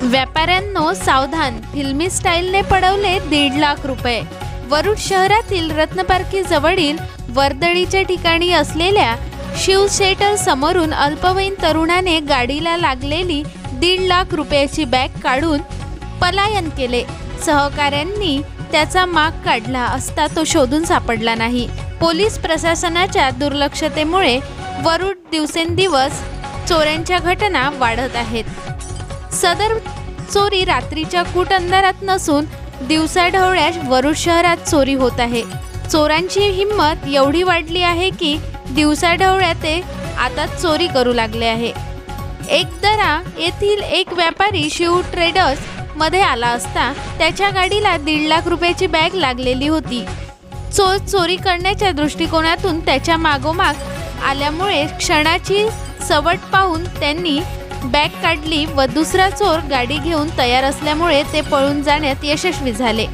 व्यापाऱ्यांनो सावधान, फिल्मी स्टाईलने पडवले 1.5 लाख रुपये। वरुड शहरातील रत्नपारखी जवळील वर्दळीच्या ठिकाणी असलेल्या शिव शेटर समोरून अल्पवयीन तरुणाने गाडीला लागलेली 1.5 लाख रुपयाची बॅग काढून पलायन केले। सहकाऱ्यांनी त्याचा माग काढला असता तो शोधून सापडला नाही। पोलीस प्रशासनाच्या दुर्लक्षतेमुळे वरुड दिवसेंदिवस चोऱ्यांच्या घटना वाढत आहेत। सदर चोरी रात्रीच्या कूट अंधारात नसून दिवसाढवळ्या वरुड शहरात चोरी होत आहे। चोरांची हिंमत एवढी वाढली आहे की दिवसाढवळ्या ते आता चोरी करू लागले आहे। एकदरा येथील एक व्यापारी शिव ट्रेडर्स मध्ये आला असता त्याच्या गाडीला 1.5 लाख रुपयाची बॅग लागलेली होती। चोर चोरी करण्याच्या दृष्टिकोनातून त्याच्या मागोमाग आल्यामुळे क्षणाची सवट पाहून त्यांनी बॅग काढली व दुसरा चोर गाडी घेऊन तयार असल्यामुळे ते पळून जाण्यात यशस्वी झाले।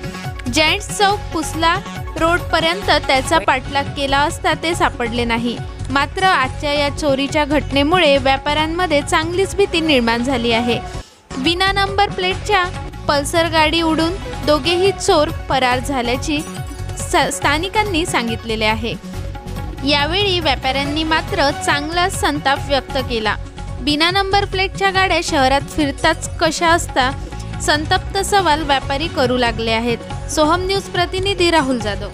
जॅन्ट्स चौक पुसला रोडपर्यंत त्याचा पाठलाग केला असता ते सापडले नाही। मात्र आजच्या या चोरीच्या घटनेमुळे व्यापाऱ्यांमध्ये चांगलीच भीती निर्माण झाली आहे। विना नंबर प्लेटच्या पल्सर गाडी उडून दोघेही चोर फरार झाल्याची स्थानिकांनी सांगितलेले आहे। यावेळी व्यापाऱ्यांनी मात्र चांगला संताप व्यक्त केला। बिना नंबर प्लेटच्या गाड्या शहरात फिरताच कशा असता संतप्त सवाल व्यापारी करू लागले आहेत। सोहम न्यूज प्रतिनिधी राहुल जाधव।